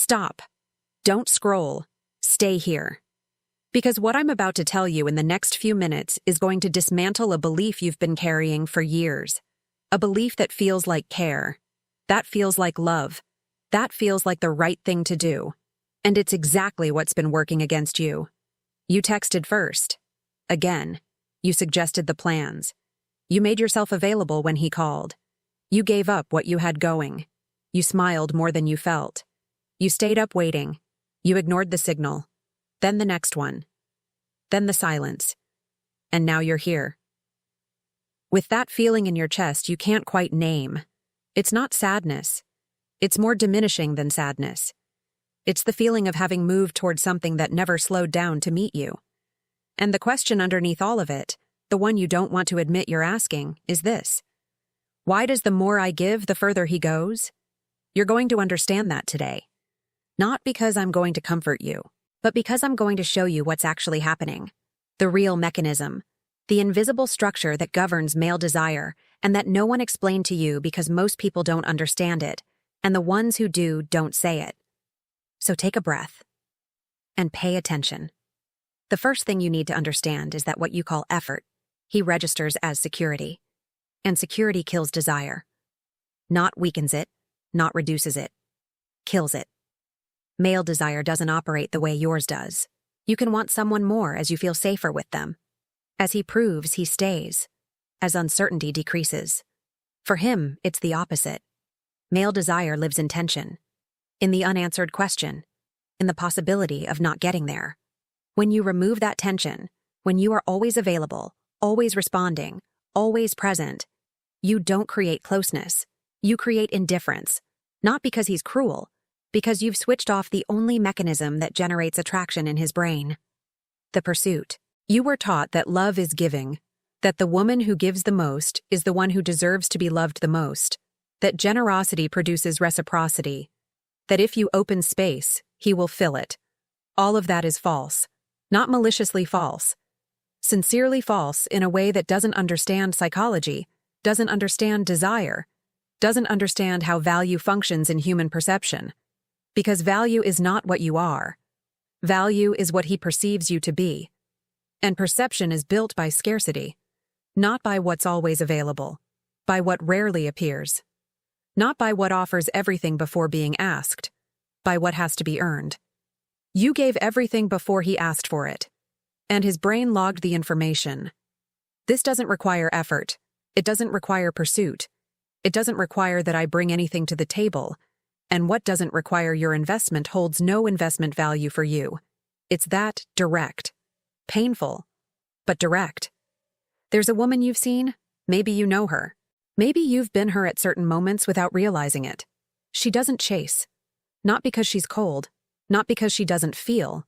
Stop. Don't scroll. Stay here. Because what I'm about to tell you in the next few minutes is going to dismantle a belief you've been carrying for years. A belief that feels like care. That feels like love. That feels like the right thing to do. And it's exactly what's been working against you. You texted first. Again. You suggested the plans. You made yourself available when he called. You gave up what you had going. You smiled more than you felt. You stayed up waiting. You ignored the signal. Then the next one. Then the silence. And now you're here. With that feeling in your chest you can't quite name. It's not sadness. It's more diminishing than sadness. It's the feeling of having moved toward something that never slowed down to meet you. And the question underneath all of it, the one you don't want to admit you're asking, is this. Why does the more I give, the further he goes? You're going to understand that today. Not because I'm going to comfort you, but because I'm going to show you what's actually happening. The real mechanism. The invisible structure that governs male desire, and that no one explained to you because most people don't understand it, and the ones who do don't say it. So take a breath and pay attention. The first thing you need to understand is that what you call effort, he registers as security. And security kills desire. Not weakens it, not reduces it. Kills it. Male desire doesn't operate the way yours does. You can want someone more as you feel safer with them. As he proves, he stays. As uncertainty decreases. For him, it's the opposite. Male desire lives in tension. In the unanswered question. In the possibility of not getting there. When you remove that tension, when you are always available, always responding, always present, you don't create closeness. You create indifference. Not because he's cruel, because you've switched off the only mechanism that generates attraction in his brain. The pursuit. You were taught that love is giving, that the woman who gives the most is the one who deserves to be loved the most, that generosity produces reciprocity, that if you open space, he will fill it. All of that is false. Not maliciously false. Sincerely false in a way that doesn't understand psychology, doesn't understand desire, doesn't understand how value functions in human perception. Because value is not what you are. Value is what he perceives you to be. And perception is built by scarcity, not by what's always available, by what rarely appears, not by what offers everything before being asked, by what has to be earned. You gave everything before he asked for it, and his brain logged the information. This doesn't require effort. It doesn't require pursuit. It doesn't require that I bring anything to the table, and what doesn't require your investment holds no investment value for you. It's that direct. Painful, but direct. There's a woman you've seen. Maybe you know her. Maybe you've been her at certain moments without realizing it. She doesn't chase. Not because she's cold. Not because she doesn't feel,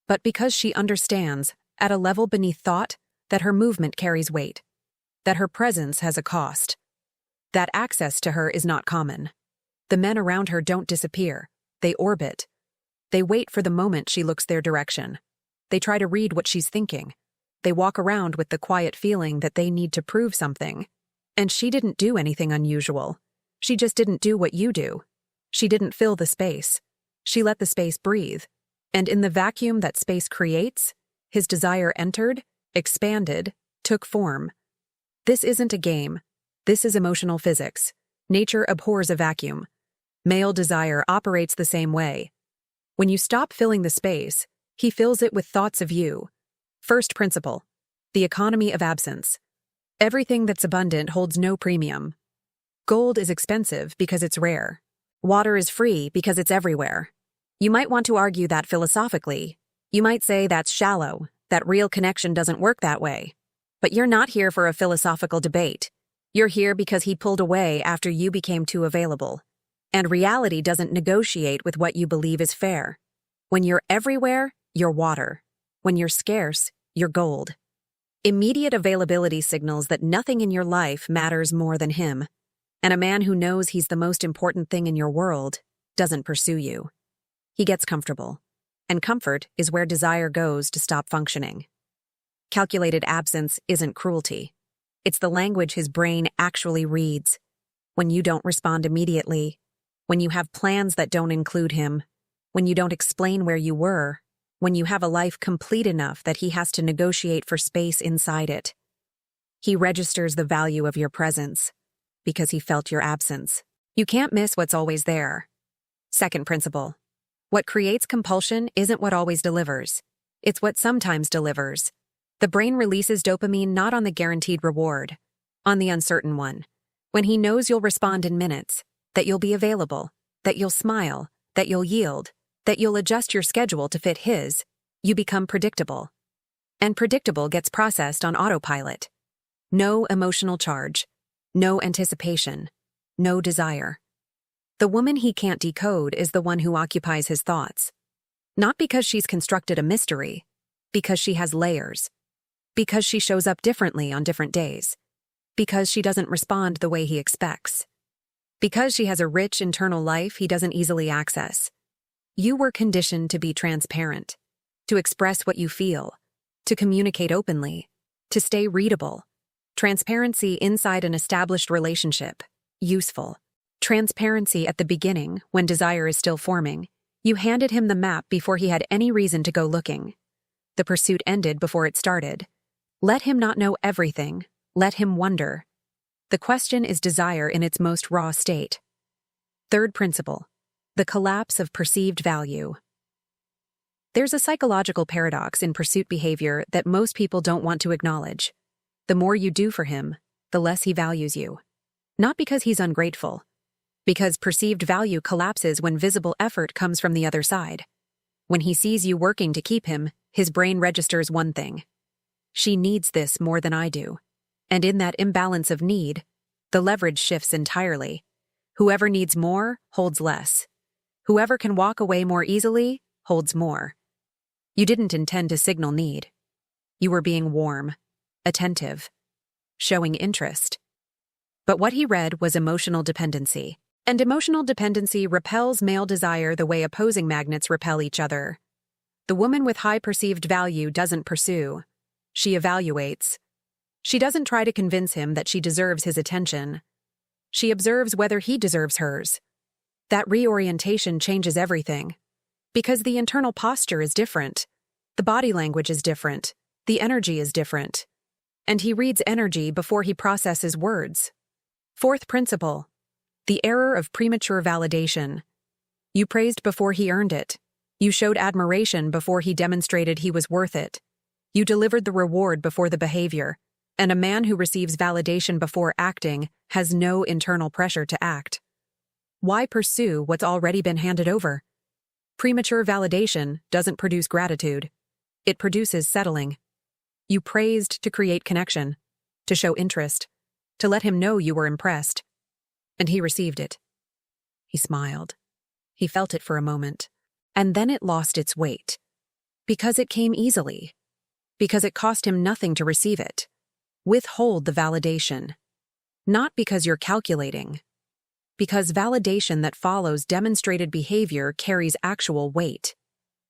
but because she understands, at a level beneath thought, that her movement carries weight, that her presence has a cost, that access to her is not common. The men around her don't disappear, they orbit. They wait for the moment she looks their direction. They try to read what she's thinking. They walk around with the quiet feeling that they need to prove something. And she didn't do anything unusual. She just didn't do what you do. She didn't fill the space. She let the space breathe, and in the vacuum that space creates, his desire entered, expanded, took form. This isn't a game. This is emotional physics. Nature abhors a vacuum. Male desire operates the same way. When you stop filling the space, he fills it with thoughts of you. First principle. The economy of absence. Everything that's abundant holds no premium. Gold is expensive because it's rare. Water is free because it's everywhere. You might want to argue that philosophically. You might say that's shallow, that real connection doesn't work that way. But you're not here for a philosophical debate. You're here because he pulled away after you became too available. And reality doesn't negotiate with what you believe is fair. When you're everywhere, you're water. When you're scarce, you're gold. Immediate availability signals that nothing in your life matters more than him. And a man who knows he's the most important thing in your world doesn't pursue you. He gets comfortable. And comfort is where desire goes to stop functioning. Calculated absence isn't cruelty. It's the language his brain actually reads. When you don't respond immediately, when you have plans that don't include him, when you don't explain where you were, when you have a life complete enough that he has to negotiate for space inside it. He registers the value of your presence because he felt your absence. You can't miss what's always there. Second principle. What creates compulsion isn't what always delivers. It's what sometimes delivers. The brain releases dopamine not on the guaranteed reward, on the uncertain one. When he knows you'll respond in minutes, that you'll be available, that you'll smile, that you'll yield, that you'll adjust your schedule to fit his, you become predictable. And predictable gets processed on autopilot. No emotional charge, no anticipation, no desire. The woman he can't decode is the one who occupies his thoughts. Not because she's constructed a mystery, because she has layers. Because she shows up differently on different days. Because she doesn't respond the way he expects. Because she has a rich internal life he doesn't easily access. You were conditioned to be transparent, to express what you feel, to communicate openly, to stay readable. Transparency inside an established relationship, useful. Transparency at the beginning, when desire is still forming. You handed him the map before he had any reason to go looking. The pursuit ended before it started. Let him not know everything. Let him wonder. The question is desire in its most raw state. Third principle. The collapse of perceived value. There's a psychological paradox in pursuit behavior that most people don't want to acknowledge. The more you do for him, the less he values you. Not because he's ungrateful. Because perceived value collapses when visible effort comes from the other side. When he sees you working to keep him, his brain registers one thing. She needs this more than I do. And in that imbalance of need, the leverage shifts entirely. Whoever needs more holds less. Whoever can walk away more easily holds more. You didn't intend to signal need. You were being warm, attentive, showing interest. But what he read was emotional dependency. And emotional dependency repels male desire the way opposing magnets repel each other. The woman with high perceived value doesn't pursue. She evaluates. She doesn't try to convince him that she deserves his attention. She observes whether he deserves hers. That reorientation changes everything. Because the internal posture is different. The body language is different. The energy is different. And he reads energy before he processes words. Fourth principle. The error of premature validation. You praised before he earned it. You showed admiration before he demonstrated he was worth it. You delivered the reward before the behavior. And a man who receives validation before acting has no internal pressure to act. Why pursue what's already been handed over? Premature validation doesn't produce gratitude. It produces settling. You praised to create connection, to show interest, to let him know you were impressed. And he received it. He smiled. He felt it for a moment. And then it lost its weight. Because it came easily. Because it cost him nothing to receive it. Withhold the validation. Not because you're calculating. Because validation that follows demonstrated behavior carries actual weight.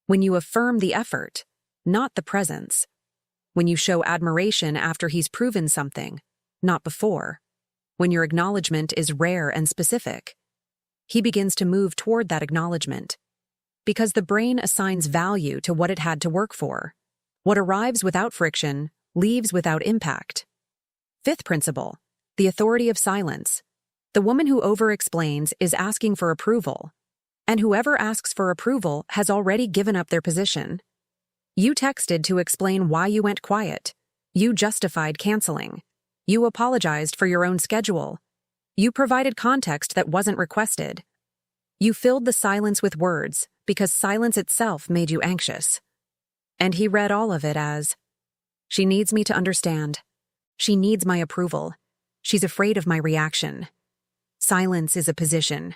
When you affirm the effort, not the presence. When you show admiration after he's proven something, not before. When your acknowledgement is rare and specific. He begins to move toward that acknowledgement. Because the brain assigns value to what it had to work for. What arrives without friction leaves without impact. Fifth principle. The authority of silence. The woman who over-explains is asking for approval. And whoever asks for approval has already given up their position. You texted to explain why you went quiet. You justified canceling. You apologized for your own schedule. You provided context that wasn't requested. You filled the silence with words because silence itself made you anxious. And he read all of it as, she needs me to understand. She needs my approval. She's afraid of my reaction. Silence is a position.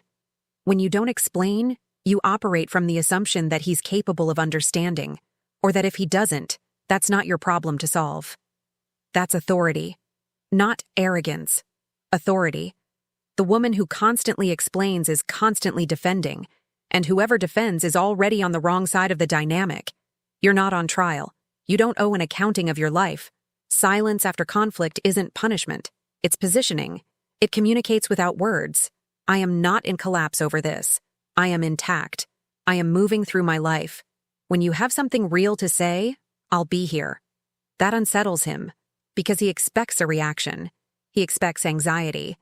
When you don't explain, you operate from the assumption that he's capable of understanding, or that if he doesn't, that's not your problem to solve. That's authority. Not arrogance. Authority. The woman who constantly explains is constantly defending, and whoever defends is already on the wrong side of the dynamic. You're not on trial. You don't owe an accounting of your life. Silence after conflict isn't punishment. It's positioning. It communicates without words. I am not in collapse over this. I am intact. I am moving through my life. When you have something real to say, I'll be here. That unsettles him, because he expects a reaction. He expects anxiety.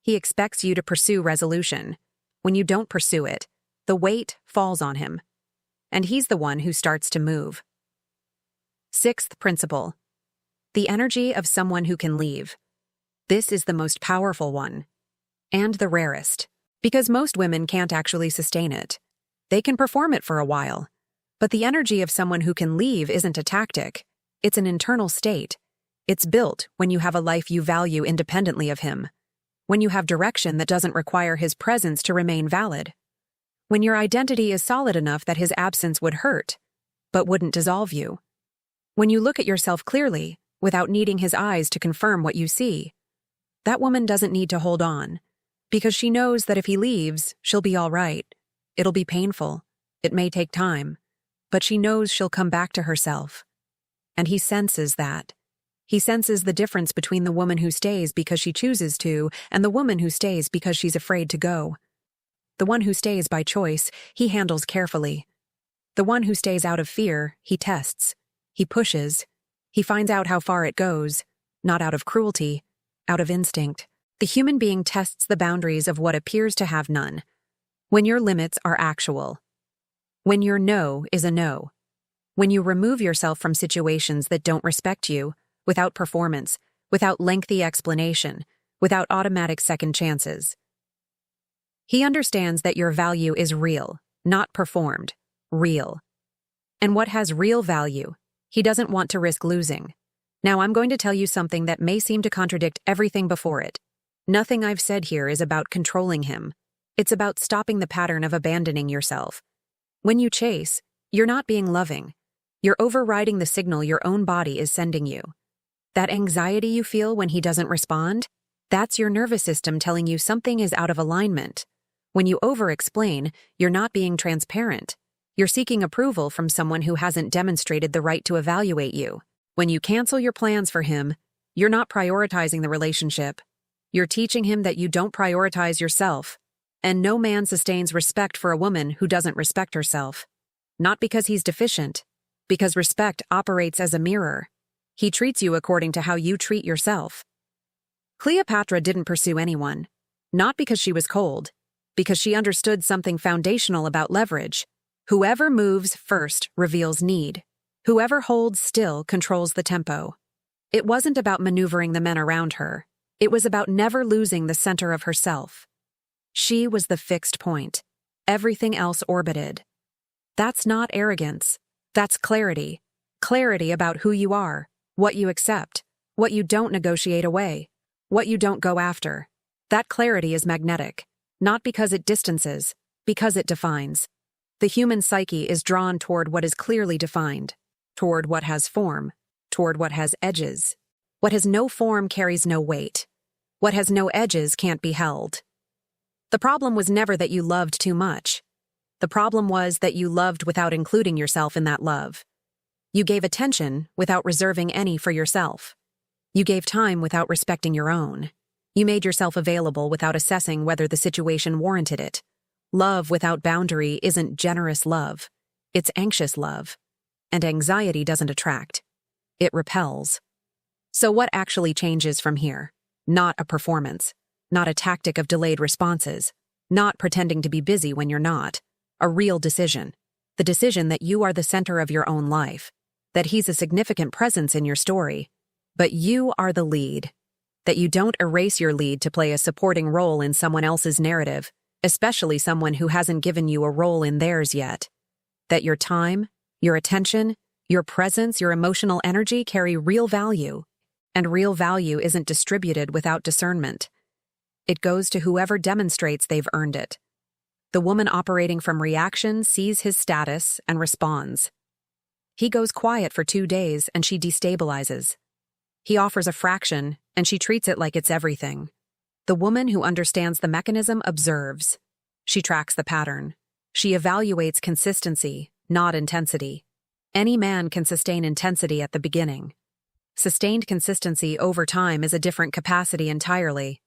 He expects you to pursue resolution. When you don't pursue it, the weight falls on him. And he's the one who starts to move. Sixth principle. The energy of someone who can leave. This is the most powerful one. And the rarest. Because most women can't actually sustain it. They can perform it for a while. But the energy of someone who can leave isn't a tactic. It's an internal state. It's built when you have a life you value independently of him. When you have direction that doesn't require his presence to remain valid. When your identity is solid enough that his absence would hurt, but wouldn't dissolve you. When you look at yourself clearly, without needing his eyes to confirm what you see. That woman doesn't need to hold on, because she knows that if he leaves, she'll be all right. It'll be painful. It may take time, but she knows she'll come back to herself. And he senses that. He senses the difference between the woman who stays because she chooses to and the woman who stays because she's afraid to go. The one who stays by choice, he handles carefully. The one who stays out of fear, he tests. He pushes. He finds out how far it goes, not out of cruelty, out of instinct. The human being tests the boundaries of what appears to have none. When your limits are actual. When your no is a no. When you remove yourself from situations that don't respect you, without performance, without lengthy explanation, without automatic second chances. He understands that your value is real, not performed, real. And what has real value, he doesn't want to risk losing. Now I'm going to tell you something that may seem to contradict everything before it. Nothing I've said here is about controlling him. It's about stopping the pattern of abandoning yourself. When you chase, you're not being loving. You're overriding the signal your own body is sending you. That anxiety you feel when he doesn't respond, that's your nervous system telling you something is out of alignment. When you over-explain, you're not being transparent. You're seeking approval from someone who hasn't demonstrated the right to evaluate you. When you cancel your plans for him, you're not prioritizing the relationship. You're teaching him that you don't prioritize yourself. And no man sustains respect for a woman who doesn't respect herself. Not because he's deficient, because respect operates as a mirror. He treats you according to how you treat yourself. Cleopatra didn't pursue anyone, not because she was cold, because she understood something foundational about leverage. Whoever moves first reveals need. Whoever holds still controls the tempo. It wasn't about maneuvering the men around her. It was about never losing the center of herself. She was the fixed point. Everything else orbited. That's not arrogance. That's clarity. Clarity about who you are, what you accept, what you don't negotiate away, what you don't go after. That clarity is magnetic, not because it distances, because it defines. The human psyche is drawn toward what is clearly defined, toward what has form, toward what has edges. What has no form carries no weight. What has no edges can't be held. The problem was never that you loved too much. The problem was that you loved without including yourself in that love. You gave attention without reserving any for yourself. You gave time without respecting your own. You made yourself available without assessing whether the situation warranted it. Love without boundary isn't generous love. It's anxious love. And anxiety doesn't attract. It repels. So what actually changes from here? Not a performance. Not a tactic of delayed responses. Not pretending to be busy when you're not. A real decision. The decision that you are the center of your own life. That he's a significant presence in your story. But you are the lead. That you don't erase your lead to play a supporting role in someone else's narrative, especially someone who hasn't given you a role in theirs yet. That your time, your attention, your presence, your emotional energy carry real value. And real value isn't distributed without discernment. It goes to whoever demonstrates they've earned it. The woman operating from reaction sees his status and responds. He goes quiet for 2 days and she destabilizes. He offers a fraction and she treats it like it's everything. The woman who understands the mechanism observes. She tracks the pattern. She evaluates consistency, not intensity. Any man can sustain intensity at the beginning. Sustained consistency over time is a different capacity entirely.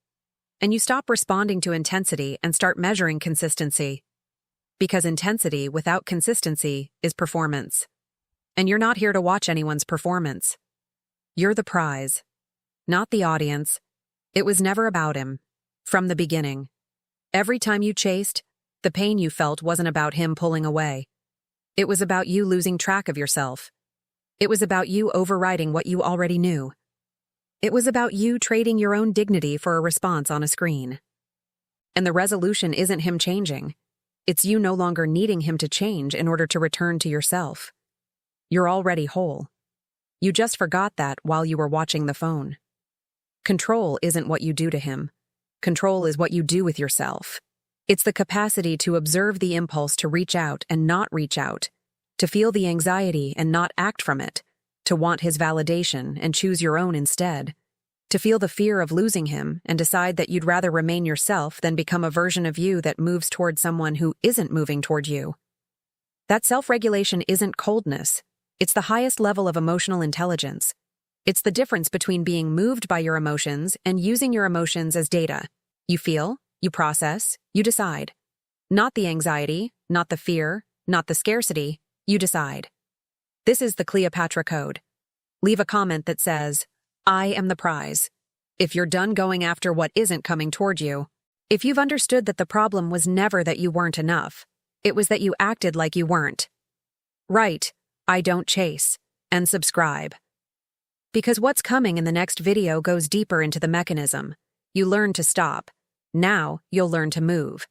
And you stop responding to intensity and start measuring consistency. Because intensity without consistency is performance. And you're not here to watch anyone's performance. You're the prize, not the audience. It was never about him. From the beginning. Every time you chased, the pain you felt wasn't about him pulling away. It was about you losing track of yourself. It was about you overriding what you already knew. It was about you trading your own dignity for a response on a screen. And the resolution isn't him changing. It's you no longer needing him to change in order to return to yourself. You're already whole. You just forgot that while you were watching the phone. Control isn't what you do to him. Control is what you do with yourself. It's the capacity to observe the impulse to reach out and not reach out, to feel the anxiety and not act from it, to want his validation and choose your own instead, to feel the fear of losing him and decide that you'd rather remain yourself than become a version of you that moves toward someone who isn't moving toward you. That self-regulation isn't coldness. It's the highest level of emotional intelligence. It's the difference between being moved by your emotions and using your emotions as data. You feel, you process, you decide. Not the anxiety, not the fear, not the scarcity, you decide. This is the Cleopatra code. Leave a comment that says, "I am the prize." If you're done going after what isn't coming toward you. If you've understood that the problem was never that you weren't enough. It was that you acted like you weren't. Write, "I don't chase," and subscribe. Because what's coming in the next video goes deeper into the mechanism. You learn to stop. Now you'll learn to move.